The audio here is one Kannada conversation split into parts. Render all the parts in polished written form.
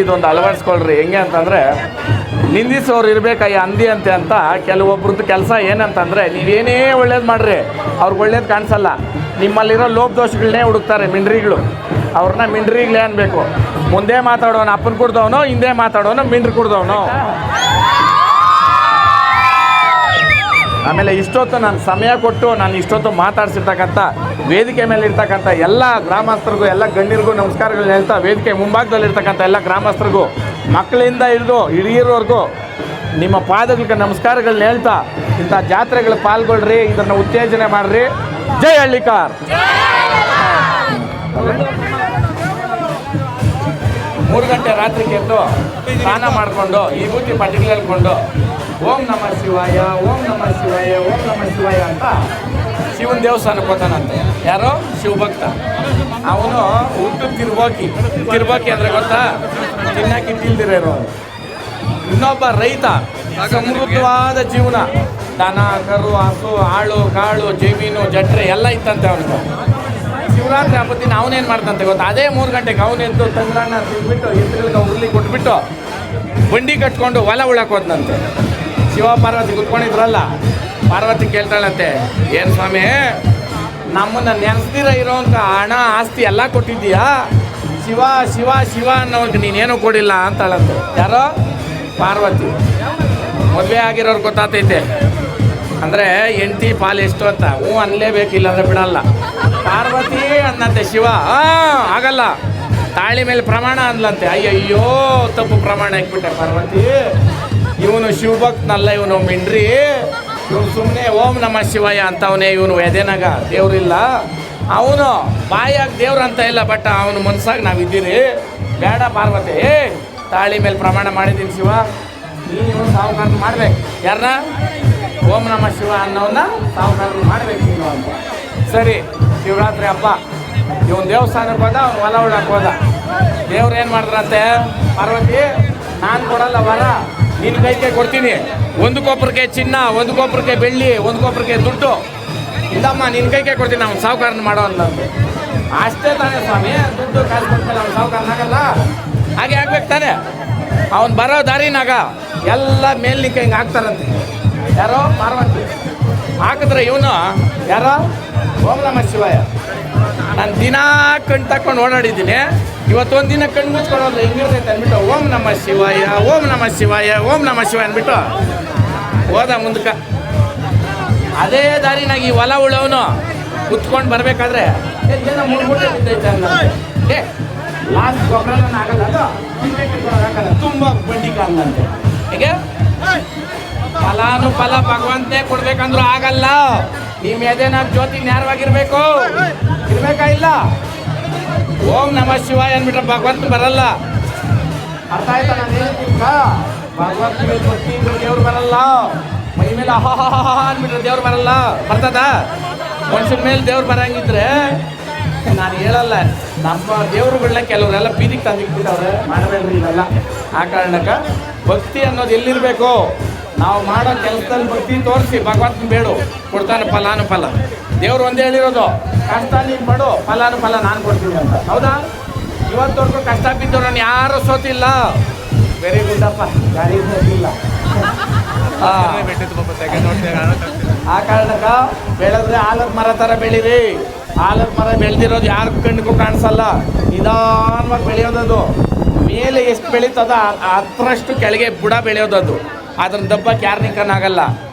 ಇದೊಂದು ಅಳವಡಿಸ್ಕೊಳ್ರಿ. ಹೆಂಗೆ ಅಂತಂದರೆ ನಿಂದಿಸೋರು ಇರಬೇಕಯ್ಯ ಅಂದಿ ಅಂತೆ ಅಂತ ಕೆಲವೊಬ್ರದ್ದು ಕೆಲಸ ಏನಂತಂದರೆ ನೀವೇನೇ ಒಳ್ಳೇದು ಮಾಡಿರಿ ಅವ್ರಿಗೆ ಒಳ್ಳೇದು ಕಾಣಿಸಲ್ಲ. ನಿಮ್ಮಲ್ಲಿರೋ ಲೋಪದೋಷಗಳನ್ನೇ ಹುಡುಕ್ತಾರೆ ಮಿಂಡ್ರಿಗಳು. ಅವ್ರನ್ನ ಮಿಂಡ್ರಿಗಳೇ ಅನ್ಬೇಕು. ಮುಂದೆ ಮಾತಾಡೋನು ಅಪ್ಪನ ಕುಡ್ದವನು, ಹಿಂದೆ ಮಾತಾಡೋನು ಮಿಂಡ್ರಿ ಕುಡ್ದವನು. ಆಮೇಲೆ ಇಷ್ಟೊತ್ತು ನಾನು ಸಮಯ ಕೊಟ್ಟು ನಾನು ಇಷ್ಟೊತ್ತು ಮಾತಾಡ್ಸಿರ್ತಕ್ಕಂಥ ವೇದಿಕೆ ಮೇಲೆ ಇರ್ತಕ್ಕಂಥ ಎಲ್ಲ ಗ್ರಾಮಸ್ಥರಿಗೂ ಎಲ್ಲ ಗಣ್ಯರಿಗೂ ನಮಸ್ಕಾರಗಳನ್ನ ಹೇಳ್ತಾ, ವೇದಿಕೆ ಮುಂಭಾಗದಲ್ಲಿರ್ತಕ್ಕಂಥ ಎಲ್ಲ ಗ್ರಾಮಸ್ಥರಿಗೂ ಮಕ್ಕಳಿಂದ ಹಿಡಿದು ಹಿರಿಯರವರೆಗೂ ನಿಮ್ಮ ಪಾದಗಳಿಗೆ ನಮಸ್ಕಾರಗಳನ್ನ ಹೇಳ್ತಾ, ಇಂಥ ಜಾತ್ರೆಗಳು ಪಾಲ್ಗೊಳ್ರಿ, ಇದನ್ನು ಉತ್ತೇಜನೆ ಮಾಡಿರಿ. ಜೈ ಹಳ್ಳಿಕಾರ್. 3 ಗಂಟೆ ರಾತ್ರಿಗೆ ಎದ್ದು ಸ್ನಾನ ಮಾಡಿಕೊಂಡು ಈ ಬೂತಿ ಪಟ್ಟಿಗೆ ಹೇಳ್ಕೊಂಡು ಓಂ ನಮಃ ಶಿವಾಯ, ಓಂ ನಮಃ ಶಿವಾಯ, ಓಂ ನಮಃ ಶಿವಾಯ ಅಂತ ಶಿವನ ದೇವಸ್ಥಾನಕ್ಕೆ ಹೋಗ್ತಾನಂತೆ. ಯಾರೋ ಶಿವಭಕ್ತ. ಅವನು ಹುಟ್ಟು ತಿರ್ಬೋಕಿ ಅಂದರೆ ಗೊತ್ತಾ, ತಿನ್ನಕ್ಕೆ ತಿಲ್ದಿರೋ. ಇನ್ನೊಬ್ಬ ರೈತ, ಸಮೃದ್ಧವಾದ ಜೀವನ, ದನ ಕರು ಹಸು ಆಳು ಕಾಳು ಜಮೀನು ಜಟ್ರೆ ಎಲ್ಲ ಇತ್ತಂತೆ ಅವನಿಗೆ. ಶಿವರಾತ್ರಿ ಹಬ್ಬದ ದಿನ ಅವನೇನು ಮಾಡ್ತಂತೆ ಗೊತ್ತಾ, ಅದೇ 3 ಗಂಟೆಗೆ ಅವನೆದ್ದು ತಂಗ್ರನ್ನ ತಿಂದ್ಬಿಟ್ಟು ಎತ್ತುಗಳಿಗೆ ಉರುಳಿ ಕೊಟ್ಬಿಟ್ಟು ಬಂಡಿ ಕಟ್ಕೊಂಡು ಹೊಲ ಉಳಕ್ಕೆ ಹೋದ್ನಂತೆ. ಶಿವ ಪಾರ್ವತಿ ಕುತ್ಕೊಂಡಿದ್ರಲ್ಲ, ಪಾರ್ವತಿ ಕೇಳ್ತಾಳಂತೆ, ಏನು ಸ್ವಾಮಿ ನಮ್ಮನ್ನು ನೆನೆಸ್ದಿರ ಇರೋಂಥ ಹಣ ಆಸ್ತಿ ಎಲ್ಲ ಕೊಟ್ಟಿದ್ದೀಯಾ, ಶಿವ ಶಿವ ಶಿವ ಅನ್ನೋರ್ಗೆ ನೀನೇನು ಕೊಡಿಲ್ಲ ಅಂತಾಳಂತೆ. ಯಾರೋ ಪಾರ್ವತಿ. ಮದುವೆ ಆಗಿರೋರು ಗೊತ್ತಾತೈತೆ ಅಂದರೆ ಹೆಂಡತಿ ಪಾಲು ಎಷ್ಟು ಅಂತ. ಹ್ಞೂ ಅನ್ಲೇಬೇಕಿಲ್ಲ ಅಂದರೆ ಬಿಡಲ್ಲ. ಪಾರ್ವತಿ ಅನ್ನಂತೆ ಶಿವ, ಆಗಲ್ಲ, ತಾಳಿ ಮೇಲೆ ಪ್ರಮಾಣ ಅನ್ಲಂತೆ. ಅಯ್ಯಯ್ಯೋ ತಪ್ಪು ಪ್ರಮಾಣ ಹಾಕ್ಬಿಟ್ಟೆ ಪಾರ್ವತಿ. ಇವನು ಶಿವಭಕ್ತನಲ್ಲ, ಇವನು ಮಿಂಡ್ರಿ. ಇವನು ಸುಮ್ಮನೆ ಓಂ ನಮಃ ಶಿವಾಯ ಅಂತವನೇ. ಇವನು ಎದೆನಾಗ ದೇವ್ರಿಲ್ಲ, ಅವನು ಬಾಯಾಗ ದೇವ್ರು ಅಂತ ಇಲ್ಲ, ಬಟ್ ಅವನು ಮನ್ಸಾಗ ನಾವಿದ್ದೀರಿ. ಬೇಡ ಪಾರ್ವತಿ, ತಾಳಿ ಮೇಲೆ ಪ್ರಮಾಣ ಮಾಡಿದ್ದೀನಿ ಶಿವ, ನೀನು ಸಾವುಕಾರ ಮಾಡ್ಬೇಕು. ಯಾರನ್ನ ಓಂ ನಮಃ ಶಿವ ಅನ್ನೋನ್ನ ಸಾವುಕಾರ ಮಾಡ್ಬೇಕು ನೀನು ಅಂತ. ಸರಿ, ಶಿವರಾತ್ರಿ ಹಬ್ಬ, ಇವನು ದೇವಸ್ಥಾನಕ್ಕೆ ಹೋದ, ಅವ್ನು ಹೊಲ ಉಳ್ಳಕ್ಕೆ ಹೋದ. ದೇವ್ರು ಏನು ಮಾಡಿದ್ರಂತೆ, ಪಾರ್ವತಿ ನಾನು ಕೊಡಲ್ಲ ವರ, ನಿನ್ನ ಕೈಗೆ ಕೊಡ್ತೀನಿ. ಒಂದು ಕೊಪ್ಪರಿಗೆ ಚಿನ್ನ, ಒಂದು ಕೊಪ್ಪರಿಗೆ ಬೆಳ್ಳಿ, ಒಂದು ಕೊಪ್ಪರಿಗೆ ದುಡ್ಡು, ಇಲ್ಲಮ್ಮ ನಿನ್ನ ಕೈಗೆ ಕೊಡ್ತೀನಿ, ಅವ್ನು ಸಾವುಕಾರನ ಮಾಡೋ ಅಂದಂತೆ. ಅಷ್ಟೇ ತಾನೇ ಸ್ವಾಮಿ, ದುಡ್ಡು ಕಾಸು ಕೊಡ್ತಾರೆ, ಅವ್ನು ಸಾವುಕಾರನಾಗಲ್ಲ. ಹಾಗೆ ಆಗ್ಬೇಕು ತಾನೆ. ಅವ್ನು ಬರೋ ದಾರಿನಾಗ ಎಲ್ಲ ಮೇಲ್ನಿಂಕ ಹಿಂಗೆ ಹಾಕ್ತಾರಂತೆ. ಯಾರೋ ಪಾರ್ವತಿ ಹಾಕಿದ್ರೆ ಇವನು ಯಾರೋ ಓಂ ನಮಃ ಶಿವಾಯ. ನಾನು ದಿನಾ ಕಣ್ಣು ತಕ್ಕೊಂಡು ಓಡಾಡಿದ್ದೀನಿ, ಇವತ್ತೊಂದು ದಿನ ಕಣ್ಣು ಮುಚ್ಕೊಳ್ಳೋದು ಹೆಂಗಿರ್ತೈತೆ ಅಂದ್ಬಿಟ್ಟು ಓಂ ನಮಃ ಶಿವಾಯ, ಓಂ ನಮಃ ಶಿವಾಯ, ಓಂ ನಮಃ ಶಿವಾಯ ಅಂದ್ಬಿಟ್ಟು ಹೋದ ಮುಂದಕ್ಕೆ. ಅದೇ ದಾರಿನಾಗ ಈ ಹೊಲ ಉಳವನು ಕುತ್ಕೊಂಡು ಬರಬೇಕಾದ್ರೆ ಏನೋ ಮುಳ್ಗುಟ್ಟೆ ಬಿದ್ದೈತೆ ಅನ್ನಂತೆ. ಲಾಸ್ಟ್ ಗೊಬ್ಬರ ಆಗಲ್ಲ, ಅದು ತುಂಬ ಬಂಡಿ ಕಾಲಂತೆ. ಹೇಗೆ ಫಲಾನು ಫಲ ಭಗವಂತನೇ ಕೊಡ್ಬೇಕಂದ್ರೂ ಆಗಲ್ಲ. ನಿಮ್ಮ ಎದೆನಾಗ ಜ್ಯೋತಿ ನೇರವಾಗಿರ್ಬೇಕು, ಇರ್ಬೇಕಾ ಇಲ್ಲ? ಓಂ ನಮಃ ಶಿವಾಯ ಅಂದ್ಬಿಟ್ರೆ ಭಗವಂತ ಬರಲ್ಲ. ಅರ್ಥ ಆಯ್ತಾ ನಾನು ಹೇಳ್ತೀನಿ? ಭಗವಂತ ಮೇಲೆ ಭಕ್ತಿ ಇದ್ರೆ ದೇವ್ರು ಬರಲ್ಲ. ಮೈ ಮೇಲೆ ಆಹಾ ಅಂದ್ಬಿಟ್ರೆ ದೇವ್ರು ಬರಲ್ಲ. ಬರ್ತದ? ಮನುಷ್ಯನ ಮೇಲೆ ದೇವ್ರು ಬರಂಗಿದ್ರೆ ನಾನು ಹೇಳಲ್ಲ. ನಮ್ಮ ದೇವ್ರುಗಳನ್ನ ಕೆಲವರೆಲ್ಲ ಬೀದಿಗೆ ತಂದಿಕ್ಬಿಟ್ಟವ್ರೆ, ಮಾಡಬೇಡ್ರಿ ಇವೆಲ್ಲ. ಆ ಕಾರಣಕ್ಕೆ ಭಕ್ತಿ ಅನ್ನೋದು ಎಲ್ಲಿರಬೇಕು, ನಾವು ಮಾಡೋ ಕೆಲಸದಲ್ಲಿ ಭಕ್ತಿ ತೋರಿಸಿ ಭಗವಂತನ ಬೇಡು, ಕೊಡ್ತಾನೆ ಫಲಾನುಫಲ. ದೇವ್ರು ಒಂದೇ ಹೇಳಿರೋದು, ಕಷ್ಟ ನೀನು ಪಡು, ಫಲಾನುಫಲ ನಾನು ಕೊಡ್ತೀನಿ ಅಂತ. ಹೌದಾ? ಇವತ್ತವರೆಗೂ ಕಷ್ಟ ಬಿದ್ದವ್ರನ್ನ ಯಾರೂ ಸೋತಿಲ್ಲ. ವೆರಿ ಗುಡ್ ಅಪ್ಪ, ಯಾರಿಗೂ ಸೋತಿಲ್ಲ. ಆ ಕಾರಣಕ್ಕೆ ಬೆಳೆದ್ರೆ ಆಲದ ಮರ ಥರ ಬೆಳೀರಿ. ಆಲದ ಮರ ಬೆಳೆದಿರೋದು ಯಾರ ಕಣ್ಣಿಗೂ ಕಾಣಿಸಲ್ಲ, ನಿಧಾನವಾಗಿ ಬೆಳೆಯೋದದು. ಮೇಲೆ ಎಷ್ಟು ಬೆಳೀತದ ಹತ್ತರಷ್ಟು ಕೆಳಗೆ ಬುಡ ಬೆಳೆಯೋದದು. ಅದ್ರ ದಬ್ಬಕ್ಕೆ ಯಾರು ನಿಂಕನಾಗಲ್ಲ.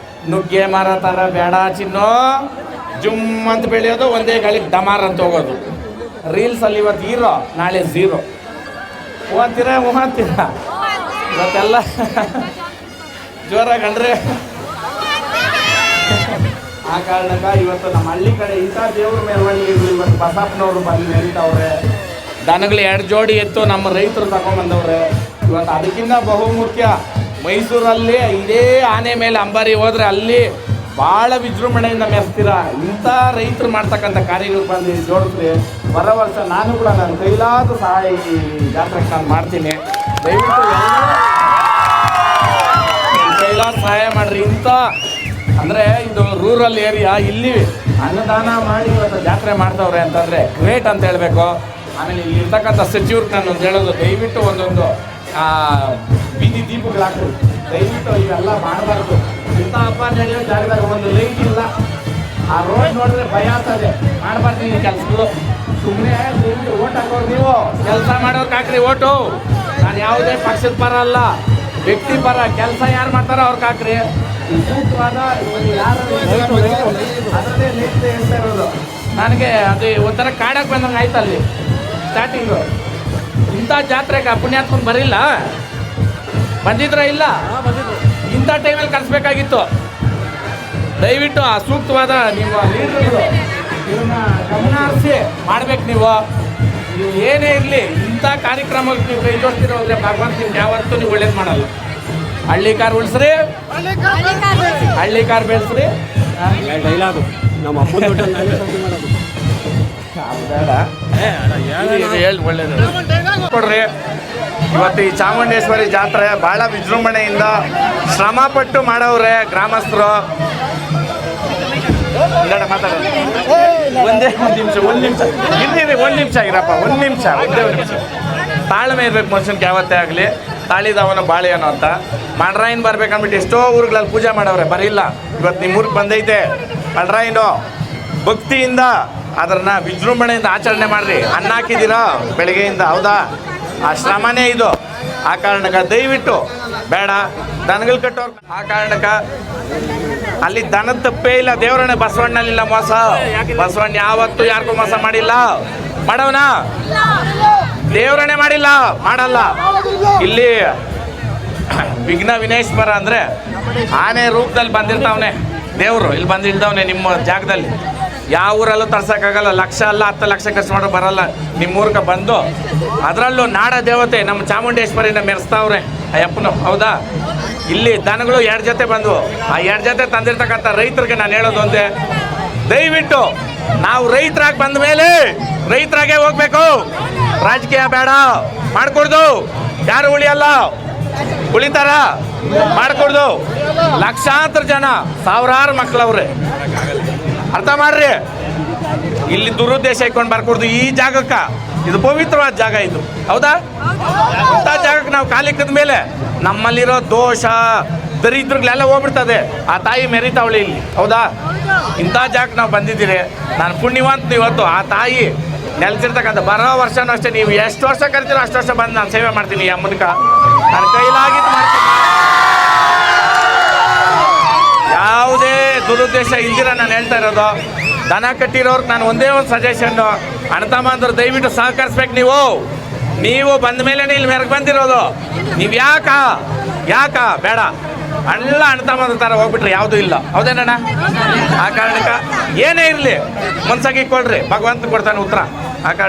ನುಗ್ಗೆ ಮರ ಥರ ಬೇಡ ಚಿನ್ನೋ, ಜುಮ್ ಅಂತ ಬೆಳೆಯೋದು, ಒಂದೇ ಗಳಿಗೆ ಡಮಾರ್ ಅಂತ ಹೋಗೋದು. ರೀಲ್ಸಲ್ಲಿ ಇವತ್ತು ಹೀರೋ, ನಾಳೆ ಝೀರೋ. ಹೂವಂತೀರ ಇವತ್ತೆಲ್ಲ ಜೋರಾಗಿ ಅಂದರೆ. ಆ ಕಾರಣಕ್ಕೆ ಇವತ್ತು ನಮ್ಮ ಹಳ್ಳಿ ಕಡೆ ಇಂಥ ದೇವ್ರ ಮೆರವಣಿಗೆಗಳು ಇವತ್ತು ಬಸಪ್ಪನವರು ಬಂದು ನಡೀತಾವ್ರೆ. ದನಗಳು 2 ಜೋಡಿ ಎತ್ತು ನಮ್ಮ ರೈತರು ತಗೊಂಡ್ಬಂದವ್ರೆ. ಇವತ್ತು ಅದಕ್ಕಿಂತ ಬಹುಮುಖ್ಯ, ಮೈಸೂರಲ್ಲಿ ಇದೇ ಆನೆ ಮೇಲೆ ಅಂಬಾರಿ ಹೋದರೆ ಅಲ್ಲಿ ಭಾಳ ವಿಜೃಂಭಣೆಯಿಂದ ಮೆರೆಸ್ತೀರ. ಇಂಥ ರೈತರು ಮಾಡ್ತಕ್ಕಂಥ ಕಾರ್ಯಗಳು ಬಂದು ಜೋಡಿಸ್ರಿ. ಬರೋ ವರ್ಷ ನಾನು ಕೂಡ ನನ್ನ ಕೈಲಾದ ಸಹಾಯ ಈ ಜಾತ್ರೆಗೆ ನಾನು ಮಾಡ್ತೀನಿ. ದಯವಿಟ್ಟು ಕೈಲಾದ ಸಹಾಯ ಮಾಡಿರಿ. ಇಂಥ ಅಂದರೆ ಇದು ರೂರಲ್ ಏರಿಯಾ, ಇಲ್ಲಿ ಅನ್ನದಾನ ಮಾಡಿ ಇವತ್ತು ಜಾತ್ರೆ ಮಾಡ್ತವ್ರೆ ಅಂತಂದರೆ ಗ್ರೇಟ್ ಅಂತ ಹೇಳಬೇಕು. ಆಮೇಲೆ ಇಲ್ಲಿ ಇರ್ತಕ್ಕಂಥ ಸಚಿವ್ರಿಗೆ ನಾನು ಒಂದು ಹೇಳೋದು, ದಯವಿಟ್ಟು ಒಂದೊಂದು ಬೀದಿ ದೀಪಗಳು ಹಾಕು, ದಯವಿಟ್ಟು ಇವೆಲ್ಲ ಮಾಡಬಾರ್ದು. ಇಂಥ ಹಬ್ಬ ನಡೆಯೋ ಜಾಗದಾಗ ಒಂದು ಲೈಟ್ ಇಲ್ಲ, ಆ ರೋಡ್ ನೋಡಿದ್ರೆ ಭಯ ಆಗ್ತದೆ. ಮಾಡಬಾರ್ದು ಈ ಕೆಲಸಗಳು. ಸುಮ್ಮನೆ ಓಟ್ ಹಾಕೋರು ನೀವು, ಕೆಲಸ ಮಾಡೋರ್ಗೆ ಹಾಕ್ರಿ ಓಟು. ನಾನು ಯಾವುದೇ ಪಕ್ಷದ ಪರ ಅಲ್ಲ, ವ್ಯಕ್ತಿ ಪರ. ಕೆಲಸ ಯಾರು ಮಾಡ್ತಾರೋ ಅವ್ರಿಗೆ ಹಾಕ್ರಿ. ಸೂಕ್ತವಾದ ಅದರಲ್ಲೇ ಹೇಳ್ತಾ ಇರೋದು. ನನಗೆ ಅದು ಒಂಥರ ಕಾಡಕ್ಕೆ ಬಂದಂಗೆ ಆಯ್ತು ಅಲ್ಲಿ ಸ್ಟಾರ್ಟಿಂಗು. ಇಂಥ ಜಾತ್ರೆಗೆ ಪುಣ್ಯಾತ್ಮನ್ ಬರಿಲ್ಲ, ಬಂದಿದ್ರ ಇಲ್ಲ, ಇಂಥ ಟೈಮಲ್ಲಿ ಕಳಿಸ್ಬೇಕಾಗಿತ್ತು. ದಯವಿಟ್ಟು ಆ ಸೂಕ್ತವಾದ ನಿಮ್ಮ ಲೀಡರ್ಗಳು ಇವನ್ನ ಗಮನ ಹರಿಸಿ ಮಾಡ್ಬೇಕು. ನೀವು ಏನೇ ಇರಲಿ, ಇಂಥ ಕಾರ್ಯಕ್ರಮಕ್ಕೆ ನೀವು ಕೈ ಜೋಡಿಸ್ತಿರೋ ಅಂದರೆ ಭಗವಂತ ನಿಮ್ಗೆ ಯಾವತ್ತೂ ನೀವು ಒಳ್ಳೇದು ಮಾಡಲ್ಲ. ಹಳ್ಳಿ ಕಾರ್ ಉಳಿಸ್ರಿ, ಹಳ್ಳಿ ಕಾರ್ ಬೆಳೆಸ್ರಿ. ಡೈಲಾಗು ನಮ್ಮ ಅಪ್ಪನ ಹೇಳಿ ಒಳ್ಳೇದು ಕೊಡ್ರಿ. ಇವತ್ತು ಈ ಚಾಮುಂಡೇಶ್ವರಿ ಜಾತ್ರೆ ಭಾಳ ವಿಜೃಂಭಣೆಯಿಂದ ಶ್ರಮಪಟ್ಟು ಮಾಡವ್ರೆ ಗ್ರಾಮಸ್ಥರು. ಮಾತಾಡೋದು ಒಂದೇ ಒಂದು ನಿಮಿಷ ಇರ್ರಿ, ಒಂದು ನಿಮಿಷ ಇರಪ್ಪ, ಒಂದೇ ಒಂದು ನಿಮಿಷ ತಾಳ್ಮೆ ಇರ್ಬೇಕು ಮನುಷ್ಯನ್ಗೆ ಯಾವತ್ತೇ ಆಗಲಿ. ತಾಳಿದವನು ಬಾಳೆಯನು ಅಂತ. ಮಡ್ರಾಯಿನ್ ಬರ್ಬೇಕಂದ್ಬಿಟ್ಟು ಎಷ್ಟೋ ಊರುಗಳಲ್ಲಿ ಪೂಜೆ ಮಾಡವ್ರೆ, ಬರಿಲ್ಲ. ಇವತ್ತು ನಿಮ್ಮ ಊರಿಗೆ ಬಂದೈತೆ ಮಡ್ರಾಯಿನು. ಭಕ್ತಿಯಿಂದ ಅದನ್ನು ವಿಜೃಂಭಣೆಯಿಂದ ಆಚರಣೆ ಮಾಡಿರಿ. ಅನ್ನ ಹಾಕಿದ್ದೀರಾ ಬೆಳಗ್ಗೆಯಿಂದ, ಹೌದಾ? ಆ ಶ್ರಮನೇ ಇದು. ಆ ಕಾರಣಕ್ಕೆ ದಯವಿಟ್ಟು ಬೇಡ ದನಗಳು ಕಟ್ಟೋರು. ಆ ಕಾರಣಕ್ಕೆ ಅಲ್ಲಿ ದನದ ತಪ್ಪೇ ಇಲ್ಲ. ದೇವರನ್ನೇ ಬಸವಣ್ಣಲ್ಲಿಲ್ಲ ಮೋಸ. ಬಸವಣ್ಣ ಯಾವತ್ತೂ ಯಾರಿಗೂ ಮೋಸ ಮಾಡಿಲ್ಲ. ಮಾಡವನ ದೇವರನ್ನೇ ಮಾಡಿಲ್ಲ, ಮಾಡಲ್ಲ. ಇಲ್ಲಿ ವಿಘ್ನ ವಿನೇಶ್ವರ ಅಂದರೆ ಆನೆ ರೂಪದಲ್ಲಿ ಬಂದಿರ್ತಾವನೆ ದೇವರು. ಇಲ್ಲಿ ಬಂದಿಲ್ದವನೆ ನಿಮ್ಮ ಜಾಗದಲ್ಲಿ. ಯಾವ ಊರಲ್ಲೂ ತರ್ಸೋಕ್ಕಾಗಲ್ಲ. ಲಕ್ಷ ಅಲ್ಲ 10 ಲಕ್ಷ ಖರ್ಚು ಮಾಡೋ ಬರಲ್ಲ. ನಿಮ್ಮ ಊರಿಗೆ ಬಂದು ಅದರಲ್ಲೂ ನಾಡ ದೇವತೆ ನಮ್ಮ ಚಾಮುಂಡೇಶ್ವರಿನ ಮೆರೆಸ್ತಾವ್ರೆ ಅಯ್ಯಪ್ಪನು, ಹೌದಾ? ಇಲ್ಲಿ ದನಗಳು 2 ಜೊತೆ ಬಂದು ಆ 2 ಜೊತೆ ತಂದಿರ್ತಕ್ಕಂಥ ರೈತರಿಗೆ ನಾನು ಹೇಳೋದು ಒಂದೇ, ದಯವಿಟ್ಟು ನಾವು ರೈತರಾಗಿ ಬಂದ ಮೇಲೆ ರೈತರಾಗೆ ಹೋಗ್ಬೇಕು. ರಾಜಕೀಯ ಬೇಡ, ಮಾಡ್ಕೊಡ್ದು. ಯಾರು ಉಳಿಯಲ್ಲ, ಉಳಿತಾರ ಮಾಡ್ಕೊಡ್ದು. ಲಕ್ಷಾಂತರ ಜನ, ಸಾವಿರಾರು ಮಕ್ಕಳವ್ರೆ, ಅರ್ಥ ಮಾಡ್ರಿ. ಇಲ್ಲಿ ದುರುದ್ದೇಶ ಇಟ್ಕೊಂಡು ಬರ್ಕೊಡ್ದು ಈ ಜಾಗಕ್ಕೆ. ಇದು ಪವಿತ್ರವಾದ ಜಾಗ ಇದು, ಹೌದಾ? ಇಂಥ ಜಾಗಕ್ಕೆ ನಾವು ಕಾಲಿಕ್ಕದ ಮೇಲೆ ನಮ್ಮಲ್ಲಿರೋ ದೋಷ ದರಿದ್ರಗಳೆಲ್ಲ ಹೋಗ್ಬಿಡ್ತದೆ. ಆ ತಾಯಿ ಮೆರಿತಾವಳಿ ಇಲ್ಲಿ, ಹೌದಾ? ಇಂಥ ಜಾಗಕ್ಕೆ ನಾವು ಬಂದಿದ್ದೀರಿ. ನಾನು ಪುಣ್ಯವಂತ. ಇವತ್ತು ಆ ತಾಯಿ ನೆಲೆಸಿರ್ತಕ್ಕಂಥ ಬರೋ ವರ್ಷನೂ ಅಷ್ಟೇ. ನೀವು ಎಷ್ಟು ವರ್ಷ ಕರಿತೀರೋ ಅಷ್ಟು ವರ್ಷ ಬಂದು ನಾನು ಸೇವೆ ಮಾಡ್ತೀನಿ. ಈ ಅಮ್ಮನಕ ನನ್ನ ಕೈಲಾಗಿದ್ದು ಮಾಡ್ತೀನಿ. ಯಾವುದೇ ದುರುದ್ದೇಶ ಇಲ್ದಿರ ನಾನು ಹೇಳ್ತಾ ಇರೋದು. ದನ ಕಟ್ಟಿರೋರ್ಗೆ ನಾನು ಒಂದೇ ಒಂದು ಸಜೆಷನ್ನು, ಅಣ್ಣತಮ್ಮಂದ್ರು ದಯವಿಟ್ಟು ಸಹಕರಿಸ್ಬೇಕು. ನೀವು ಬಂದ ಮೇಲೆ ಇಲ್ಲಿ ಮೆರಗೆ ಬಂದಿರೋದು. ನೀವು ಯಾಕ ಬೇಡ, ಎಲ್ಲ ಅಣ್ಣತಮ್ಮಂದ್ರ ಥರ ಹೋಗ್ಬಿಟ್ರೆ ಯಾವುದೂ ಇಲ್ಲ, ಹೌದೇನಣ್ಣ? ಆ ಕಾರಣಕ್ಕೆ ಏನೇ ಇರಲಿ ಮನ್ಸಾಗಿ ಕೊಡ್ರಿ, ಭಗವಂತ ಕೊಡ್ತಾನೆ ಉತ್ತರ. ಆ ಕಾರಣ